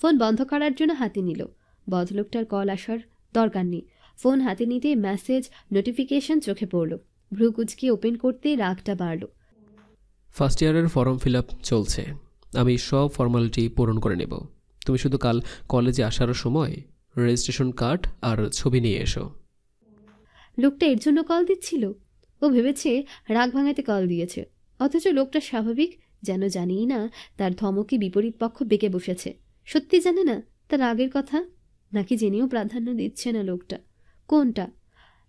Phone বন্ধ করার জন্য হাতে নিল। ভদ্রলোকটার কল আসার দরকার নেই। ফোন হাতে নিতে মেসেজ নোটিফিকেশন চোখে পড়ল। ভ্রু কুচকে ওপেন করতে রাগটা বাড়ল। ফার্স্ট ইয়ারের ফর্ম ফিল আপ চলছে, আমি সব ফর্মালিটি পূরণ করে নেব। তুমি শুধু কাল কলেজে আসার সময় রেজিস্ট্রেশন কার্ড আর ছবি নিয়ে এসো। লোকটা এর জন্য কল দিচ্ছিল? ও ভেবেছে রাগ ভাঙাতে কল দিয়েছে, অথচ লোকটা স্বাভাবিক, যেন জানিই না তার ধমকে বিপরীত পক্ষ বেঁকে বসেছে। সত্যি জানে না তার রাগের কথা, নাকি জেনেও প্রাধান্য দিচ্ছে না লোকটা? কোনটা?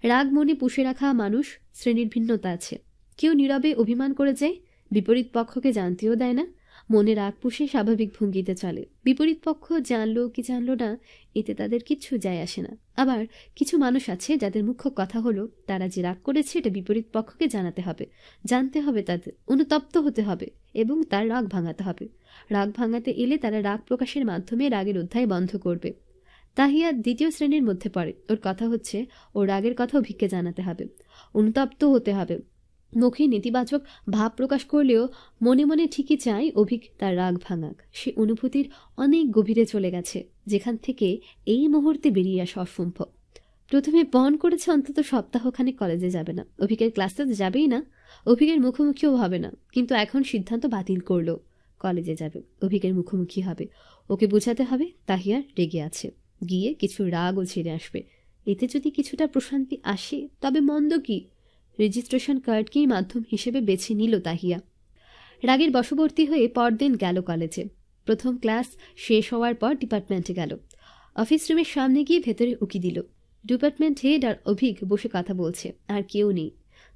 রাগ মনে পুষে রাখা মানুষ শ্রেণীর ভিন্নতা আছে। কেউ নীরবে অভিমান করে যায়, বিপরীত পক্ষকে জানতেও দেয় না। মনে রাগ পুষে স্বাভাবিক ভঙ্গিতে চলে। বিপরীত পক্ষ জানলো কি জানলো না, এতে তাদের কিচ্ছু যায় আসে না। আবার কিছু মানুষ আছে যাদের মুখ্য কথা হলো তারা যে রাগ করেছে এটা বিপরীত পক্ষকে জানাতে হবে, জানতে হবে, তাদের অনুতপ্ত হতে হবে এবং তার রাগ ভাঙাতে হবে। রাগ ভাঙাতে এলে তারা রাগ প্রকাশের মাধ্যমে রাগের অধ্যায় বন্ধ করবে। তাহিয়া দ্বিতীয় শ্রেণীর মধ্যে পড়ে। ওর কথা হচ্ছে ওর রাগের কথা অভিককে জানাতে হবে, অনুতপ্ত হতে হবে। মুখে নেতিবাচক ভাব প্রকাশ করলেও মনে মনে ঠিকই চায় অভিক তার রাগ ভাঙাক। সে অনুভূতির অনেক গভীরে চলে গেছে, যেখান থেকে এই মুহূর্তে বেরিয়ে আসা অসম্ভব। প্রথমে পণ করেছে অন্তত সপ্তাহখানেক কলেজে যাবে না, অভিকের ক্লাসে যাবেই না, অভিকের মুখোমুখিও হবে না। কিন্তু এখন সিদ্ধান্ত বাতিল করলো, কলেজে যাবে, অভিকের মুখোমুখি হবে। ওকে বোঝাতে হবে তাহিয়ার রেগে আছে, গিয়ে কিছু রাগও ছেড়ে আসবে। এতে যদি কিছুটা প্রশান্তি আসে তবে মন্দ কি? রেজিস্ট্রেশন কার্ডকেই মাধ্যম হিসেবে বেছে নিল তাহিয়া। রাগের বশবর্তী হয়ে পরদিন গেল কলেজে। প্রথম ক্লাস শেষ হওয়ার পর ডিপার্টমেন্টে গেল। অফিস রুমের সামনে গিয়ে ভেতরে উকি দিল। ডিপার্টমেন্ট হেড আর অভিক বসে কথা বলছে, আর কেউ নেই।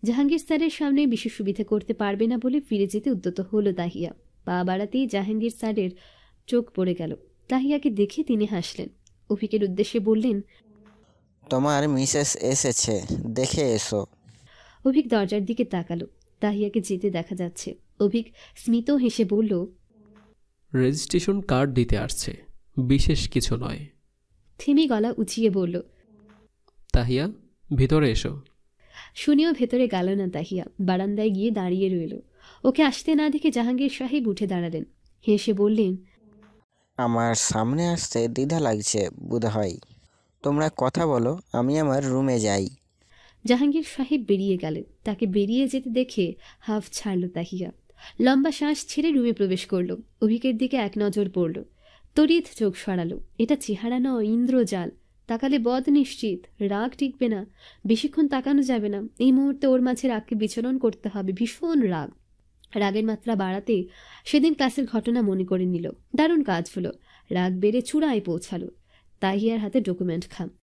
জাহাঙ্গীর স্যারের সামনে বিশেষ সুবিধা করতে পারবে না বলে ফিরে যেতে উদ্যত হলো তাহিয়া। পা বাড়াতেই জাহাঙ্গীর স্যারের চোখ পড়ে গেল। তাহিয়াকে দেখে তিনি হাসলেন। অভিকের উদ্দেশ্যে বললেন, তোমার মিসেস এসেছে, দেখে এসো। অভিক দরজার দিকে তাকালো। তাহিয়াকে যেতে দেখা যাচ্ছে। অভিক স্মিত হেসে বলল, রেজিস্ট্রেশন কার্ড দিতে আসছে, বিশেষ কিছু নয়। থেমে গলা উঁচিয়ে বলল, তাহিয়া ভিতরে এসো। শুনেও ভেতরে গেল না তাহিয়া। বারান্দায় গিয়ে দাঁড়িয়ে রইল। ওকে আসতে না দেখে জাহাঙ্গীর সাহেব উঠে দাঁড়ালেন। হেসে বললেন, আমার সামনে আসতে দ্বিধা লাগছে বোধহয়। তোমরা কথা বলো, আমি আমার রুমে যাই। জাহাঙ্গীর সাহেব বেরিয়ে গেলেন। তাকে বেরিয়ে যেতে দেখে হাফ ছাড়ল তাহিয়া। লম্বা শ্বাস ছেড়ে রুমে প্রবেশ করল। অভিকের দিকে এক নজর পড়ল। তড়িৎ চোখ সরালো। এটা চেহারা নয়, ইন্দ্রজাল। তাকালে বদ নিশ্চিত, রাগ টিকবে না, বেশিক্ষণ তাকানো যাবে না। এই মুহূর্তে ওর মাঝে রাগকে বিচরণ করতে হবে। ভীষণ রাগ। রাগের মাত্রা বাড়াতে সেদিন ক্লাসের ঘটনা মনে করে নিল। দারুণ কাজ হলো। রাগ বেড়ে চূড়ায় পৌঁছালো। তাহিয়ার হাতে ডকুমেন্ট খাম।